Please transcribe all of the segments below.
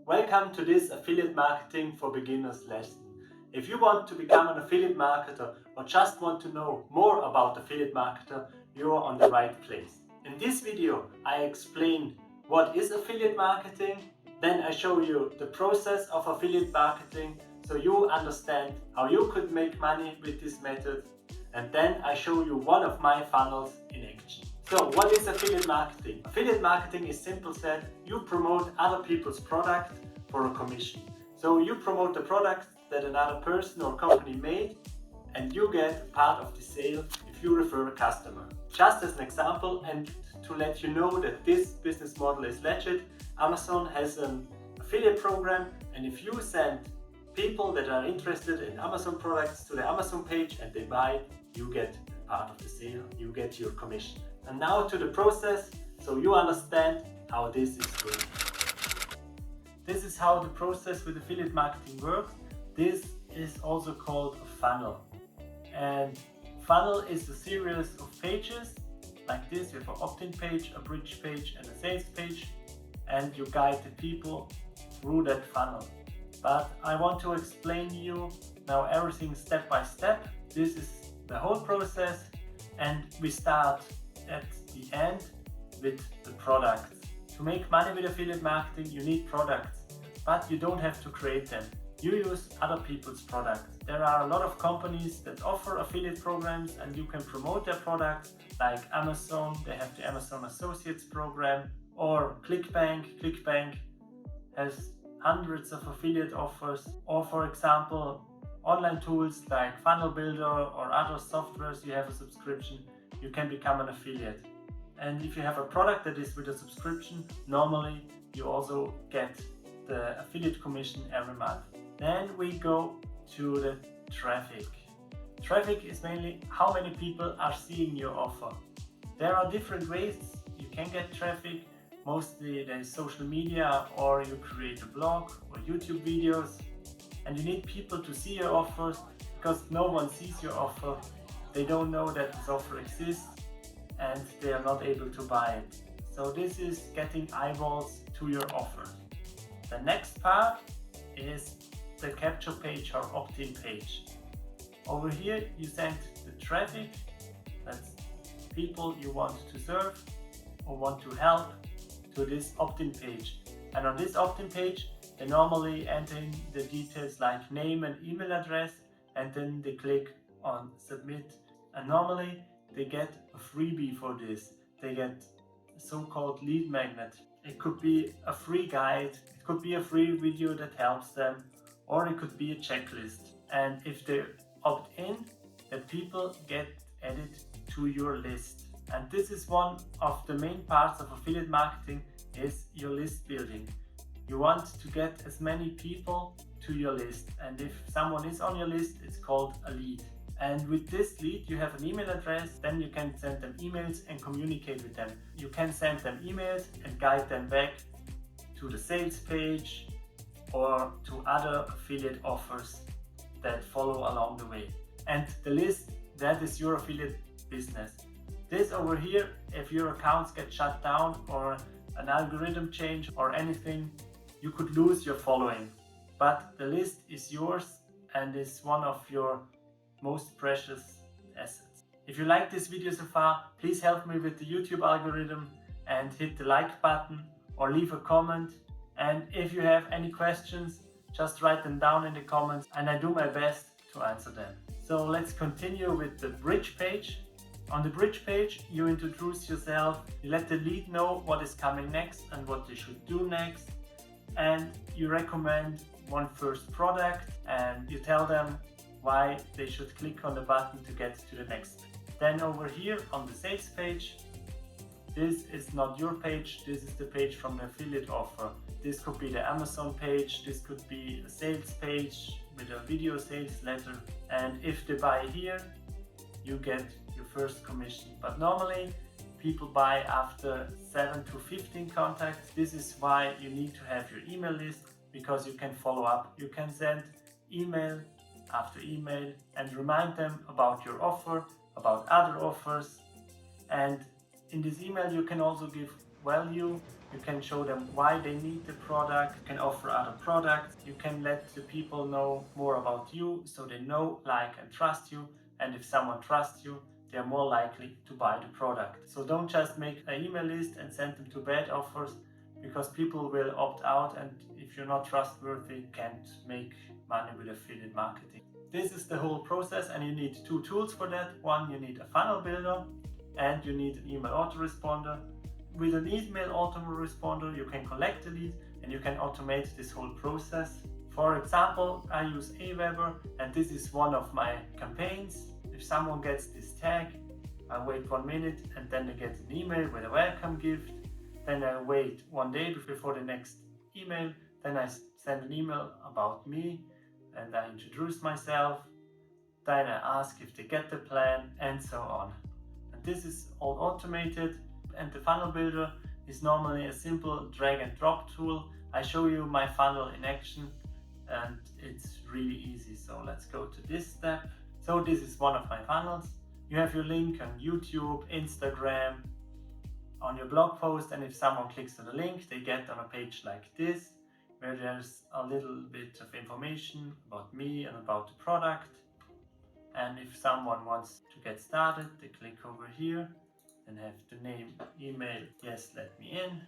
Welcome to this Affiliate Marketing for Beginners lesson. If you want to become an affiliate marketer or just want to know more about affiliate marketer, you are on the right place. In this video, I explain what is affiliate marketing, then I show you the process of affiliate marketing so you understand how you could make money with this method, and then I show you one of my funnels in action. So what is affiliate marketing? Affiliate marketing is simple said, you promote other people's product for a commission. So you promote the product that another person or company made and you get part of the sale if you refer a customer. Just as an example and to let you know that this business model is legit, Amazon has an affiliate program, and if you send people that are interested in Amazon products to the Amazon page and they buy, you get part of the sale, you get your commission. And now to the process, so you understand how this is going. This is how the process with affiliate marketing works. This is also called a funnel. And funnel is a series of pages like this. You have an opt-in page, a bridge page and a sales page, and you guide the people through that funnel. But I want to explain you now everything step by step. This is the whole process, and we start at the end with the products. To make money with affiliate marketing, you need products, but you don't have to create them. You use other people's products. There are a lot of companies that offer affiliate programs and you can promote their products, like Amazon, they have the Amazon Associates program, or ClickBank. ClickBank has hundreds of affiliate offers, or for example, online tools like Funnel Builder or other softwares you have a subscription, you can become an affiliate. And if you have a product that is with a subscription, normally you also get the affiliate commission every month. Then we go to the traffic. Traffic is mainly how many people are seeing your offer. There are different ways you can get traffic. Mostly there is social media, or you create a blog or YouTube videos, and you need people to see your offers because no one sees your offer. They don't know that this offer exists and they are not able to buy it. So this is getting eyeballs to your offer. The next part is the capture page or opt-in page. Over here you send the traffic, that's people you want to serve or want to help, to this opt-in page. And on this opt-in page they normally enter in the details like name and email address, and then they click on submit, and normally they get a freebie for this. They get a so-called lead magnet. It could be a free guide, it could be a free video that helps them, or it could be a checklist. And if they opt in, the people get added to your list. And this is one of the main parts of affiliate marketing, is your list building. You want to get as many people to your list, and if someone is on your list, it's called a lead. And with this lead you have an email address, then you can send them emails and communicate with them. You can send them emails and guide them back to the sales page or to other affiliate offers that follow along the way. And the list, that is your affiliate business. This over here, if your accounts get shut down or an algorithm change or anything, you could lose your following. But the list is yours and is one of your most precious assets. If you like this video so far, please help me with the YouTube algorithm and hit the like button or leave a comment. And if you have any questions, just write them down in the comments and I do my best to answer them. So let's continue with the bridge page. On the bridge page, you introduce yourself, you let the lead know what is coming next and what they should do next, and you recommend one first product and you tell them why they should click on the button to get to the next. Then over here on the sales page, this is not your page, this is the page from the affiliate offer. This could be the Amazon page, this could be a sales page with a video sales letter, and if they buy here, you get your first commission. But normally people buy after 7 to 15 contacts. This is why you need to have your email list, because you can follow up. You can send email after email and remind them about your offer, about other offers, and in this email you can also give value You can show them why they need the product. You can offer other products. You can let the people know more about you so they know, like and trust you. And if someone trusts you, they are more likely to buy the product. So don't just make an email list and send them to bad offers, because people will opt out, and if you're not trustworthy, you can't make money with affiliate marketing. This is the whole process, and you need two tools for that. One, you need a funnel builder, and you need an email autoresponder. With an email autoresponder, you can collect the lead and you can automate this whole process. For example, I use Aweber, and this is one of my campaigns. If someone gets this tag, I wait 1 minute and then they get an email with a welcome gift. Then I wait 1 day before the next email. Then I send an email about me and I introduce myself. Then I ask if they get the plan, and so on. And this is all automated. And the funnel builder is normally a simple drag and drop tool. I show you my funnel in action and it's really easy. So let's go to this step. So this is one of my funnels. You have your link on YouTube, Instagram, on your blog post, and if someone clicks on the link, they get on a page like this, where there's a little bit of information about me and about the product. And if someone wants to get started, they click over here and have the name, email, yes, let me in.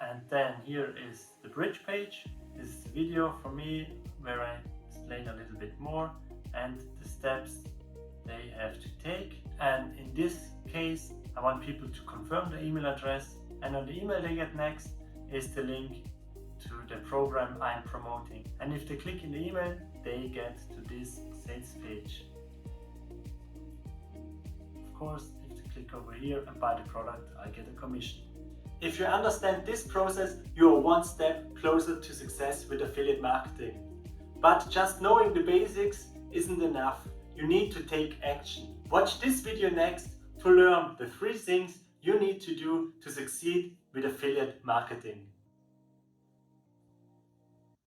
And then here is the bridge page. This is the video from me where I explain a little bit more and the steps they have to take. And in this case, I want people to confirm the email address, and on the email they get next is the link to the program I'm promoting. And if they click in the email, they get to this sales page. Of course, if they click over here and buy the product, I get a commission. If you understand this process, you are one step closer to success with affiliate marketing. But just knowing the basics isn't enough. You need to take action. Watch this video next to learn the 3 things you need to do to succeed with affiliate marketing.